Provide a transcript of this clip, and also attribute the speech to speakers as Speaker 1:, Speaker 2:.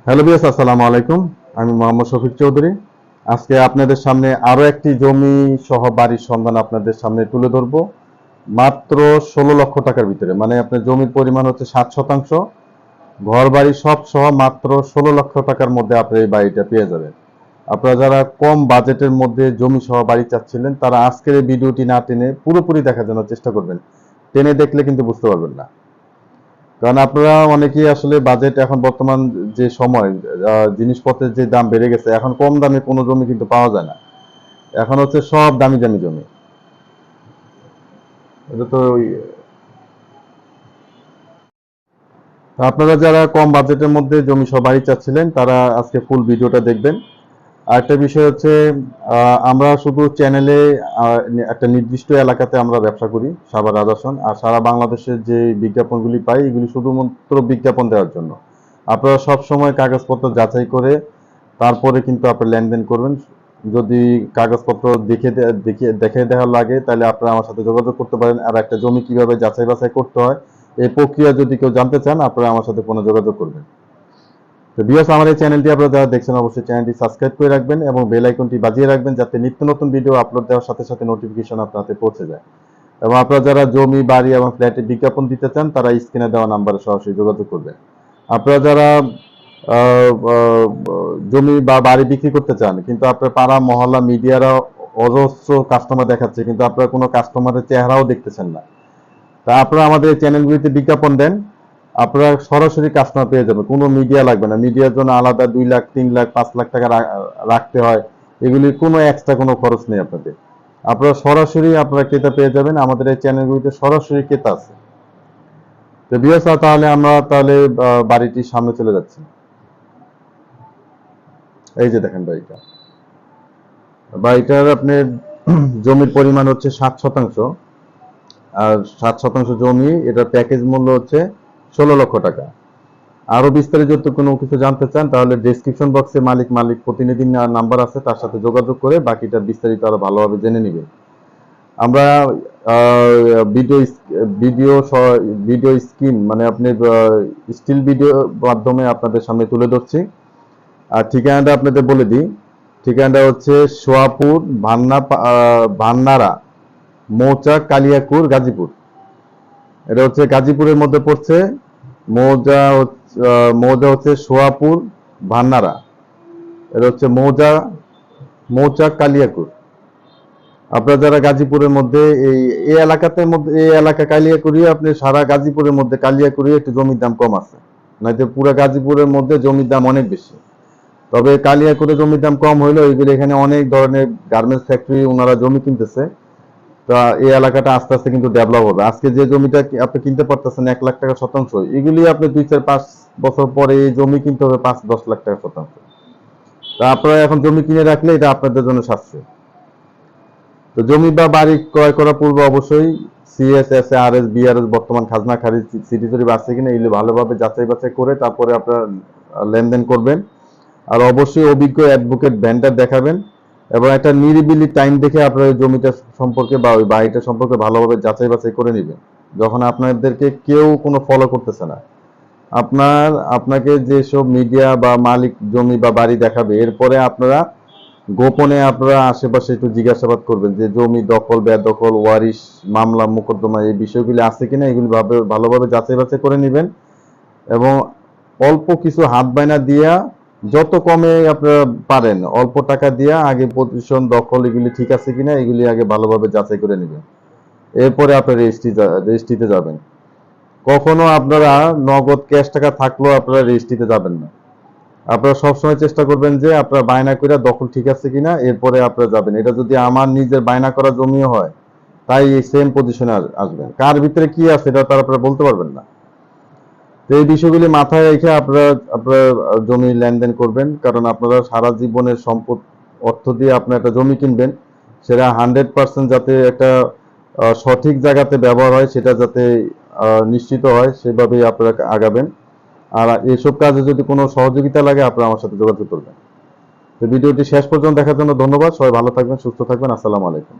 Speaker 1: Hello বিয়াস, আসসালামু আলাইকুম। আমি মোহাম্মদ শফিক চৌধুরী। আজকে আপনাদের সামনে আরো একটি জমি সহ বাড়ির সন্ধান আপনাদের সামনে তুলে ধরবো। মাত্র 16 লক্ষ টাকার ভিতরে, মানে আপনার জমির পরিমাণ হচ্ছে 7 শতাংশ, ঘর বাড়ি সব সহ মাত্র 16 লক্ষ টাকার মধ্যে আপনি এই বাড়িটা পেয়ে যাবেন। আপনারা যারা কম বাজেটের মধ্যে জমি সহ বাড়ি চাচ্ছিলেন, তারা আজকের এই ভিডিওটি না টেনে পুরোপুরি দেখার জন্য চেষ্টা করবেন। টেনে দেখলে কিন্তু বুঝতে পারবেন না। কারণ আপনারা অনেকেই আসলে বাজেট, এখন বর্তমান যে সময় জিনিসপত্রের যে দাম বেড়ে গেছে, এখন কম দামে কোনো জমি কিন্তু পাওয়া যায় না। এখন হচ্ছে সব দামি দামি জমি। এটা তো আপনারা যারা কম বাজেটের মধ্যে জমি সহ বাড়ি চাচ্ছিলেন, তারা আজকে ফুল ভিডিওটা দেখবেন। আরেকটা বিষয় হচ্ছে, আমরা শুধু চ্যানেলে একটা নির্দিষ্ট এলাকাতে আমরা ব্যবসা করি, সাভার রাজাসন। আর সারা বাংলাদেশের যে বিজ্ঞাপনগুলি পাই, এগুলি শুধুমাত্র বিজ্ঞাপন দেওয়ার জন্য। আপনারা সব সময় কাগজপত্র যাচাই করে তারপরে কিন্তু আপনি লেনদেন করবেন। যদি কাগজপত্র দেখে দেওয়া লাগে, তাহলে আপনারা আমার সাথে যোগাযোগ করতে পারেন। আর একটা জমি কিভাবে যাচাই বাছাই করতে হয়, এই প্রক্রিয়া যদি কেউ জানতে চান, আপনারা আমার সাথে কোনো যোগাযোগ করবেন। তো ভিউয়ার্স, আমার এই চ্যানেলটি আপনারা যারা দেখছেন, অবশ্যই চ্যানেলটি সাবস্ক্রাইব করে রাখবেন এবং বেল আইকনটি বাজিয়ে রাখবেন, যাতে নিত্য নতুন ভিডিও আপলোড দেওয়ার সাথে সাথে নোটিফিকেশন আপনাদের পৌঁছে যায়। এবং আপনারা যারা জমি, বাড়ি এবং ফ্ল্যাটের বিজ্ঞাপন দিতে চান, তারা স্ক্রিনে দেওয়া নাম্বারে সরাসরি যোগাযোগ করবেন। আপনারা যারা জমি বা বাড়ি বিক্রি করতে চান, কিন্তু আপনার পাড়া মহল্লা মিডিয়ারা অজস্র কাস্টমার দেখাচ্ছে, কিন্তু আপনারা কোনো কাস্টমারের চেহারাও দেখতেছেন না, তা আপনারা আমাদের এই চ্যানেলগুলিতে বিজ্ঞাপন দেন, আপনারা সরাসরি কাস্টমার পেয়ে যাবেন। কোনো মিডিয়া লাগবে না। মিডিয়ার জন্য আলাদা 2 লাখ, 3 লাখ, 5 লাখ টাকা রাখতে হয়। এগুলির কোনো এক্সট্রা কোনো খরচ নেই আপনাদের। আপনারা সরাসরি আপনারা ক্রেতা পেয়ে যাবেন। আমাদের এই চ্যানেলগুলিতে সরাসরি ক্রেতা আছে। তো ভিউয়ার্স, তাহলে আমরা বাড়িটির সামনে চলে যাচ্ছি। এই যে দেখেন বাড়িটা। বাড়িটার আপনার জমির পরিমাণ হচ্ছে 7 শতাংশ। আর 7 শতাংশ জমি, এটার প্যাকেজ মূল্য হচ্ছে 16 লক্ষ টাকা। আরো বিস্তারিত যদি কোনো কিছু জানতে চান, তাহলে ডেসক্রিপশন বক্সে মালিক প্রতিনিধির নাম্বার আছে, তার সাথে যোগাযোগ করে বাকিটা বিস্তারিত আরো ভালোভাবে জেনে নেবেন। আমরা ভিডিও ভিডিও ভিডিও স্ক্রিন, মানে আপনি স্টিল ভিডিও মাধ্যমে আপনাদের সামনে তুলে ধরছি। আর ঠিকানাটা আপনাদের বলে দিই। ঠিকানাটা হচ্ছে সোয়াপুর, ভান্নারা, মৌচাক, কালিয়াকুর, গাজীপুর। এটা হচ্ছে গাজীপুরের মধ্যে পড়ছে। মৌজা হচ্ছে সোয়াপুর, ভান্নারা। এটা হচ্ছে মৌচাক, কালিয়াকুর। আপনারা যারা গাজীপুরের মধ্যে এই এলাকা কালিয়াকুড়ি, আপনি সারা গাজীপুরের মধ্যে কালিয়াকুড়ি একটু জমির দাম কম আছে, নয়তো পুরো গাজীপুরের মধ্যে জমির দাম অনেক বেশি। তবে কালিয়াকুড়ে জমির দাম কম হইলেও এগুলো এখানে অনেক ধরনের গার্মেন্টস ফ্যাক্টরি, ওনারা জমি কিনতেছে। তা এই এলাকাটা আস্তে আস্তে কিন্তু ডেভেলপ হবে। আজকে যে জমিটা আপনি কিনতে পারতেছেন 1 লাখ টাকা শতাংশ, এগুলি আপনি 2, 4, 5 বছর পরে এই জমি কিনতে হবে 5-10 লাখ টাকা শতাংশ। তা আপনারা এখন জমি কিনে রাখলে এটা আপনাদের জন্য সাশ্রয়। তো জমি বা বাড়ি ক্রয় করার পূর্বে অবশ্যই CSS, RS, BRS, বর্তমান খাজনা খারিজ, সিটি জরিপ আছে কিনা, এগুলো ভালোভাবে যাচাই বাছাই করে তারপরে আপনারা লেনদেন করবেন। আর অবশ্যই অভিজ্ঞ অ্যাডভোকেট ভেন্ডার দেখাবেন এবং একটা নিরিবিলি টাইম দেখে আপনার ওই জমিটা সম্পর্কে বা ওই বাড়িটা সম্পর্কে ভালোভাবে যাচাই বাছাই করে নেবেন, যখন আপনাদেরকে কেউ কোনো ফলো করতেছে না। আপনাকে যেসব মিডিয়া বা মালিক জমি বা বাড়ি দেখাবে, এরপরে আপনারা গোপনে আপনারা আশেপাশে একটু জিজ্ঞাসাবাদ করবেন যে জমি দখল, বেদখল, ওয়ারিশ, মামলা, মোকদ্দমা, এই বিষয়গুলি আছে কিনা, এগুলি ভালোভাবে যাচাই বাছাই করে নেবেন। এবং অল্প কিছু হাত বাইনা দিয়া, যত কমে আপনারা পারেন অল্প টাকা দিয়া আগে পজিশন, দখল, এগুলি ঠিক আছে কিনা, এগুলি আগে ভালোভাবে যাচাই করে নেবেন। এরপরে আপনারা রেজিস্ট্রিতে যাবেন। কখনো আপনারা নগদ ক্যাশ টাকা থাকলেও আপনারা রেজিস্ট্রিতে যাবেন না। আপনারা সবসময় চেষ্টা করবেন যে আপনারা বায়না করে দখল ঠিক আছে কিনা, এরপরে আপনারা যাবেন। এটা যদি আমার নিজের বায়না করা জমিও হয়, তাই এই সেম পজিশনে আসবেন। কার ভিতরে কি আছে এটা তার আপনারা বলতে পারবেন না। তো এই বিষয়গুলি মাথায় রেখে আপনারা জমি লেনদেন করবেন। কারণ আপনারা সারা জীবনের সম্পদ অর্থ দিয়ে আপনার একটা জমি কিনবেন, সেটা 100% যাতে একটা সঠিক জায়গাতে ব্যবহার হয়, সেটা যাতে নিশ্চিত হয়, সেভাবেই আপনারা আগাবেন। আর এইসব কাজে যদি কোনো সহযোগিতা লাগে, আপনারা আমার সাথে যোগাযোগ করবেন। তো ভিডিওটি শেষ পর্যন্ত দেখার জন্য ধন্যবাদ। সবাই ভালো থাকবেন, সুস্থ থাকবেন। আসসালামু আলাইকুম।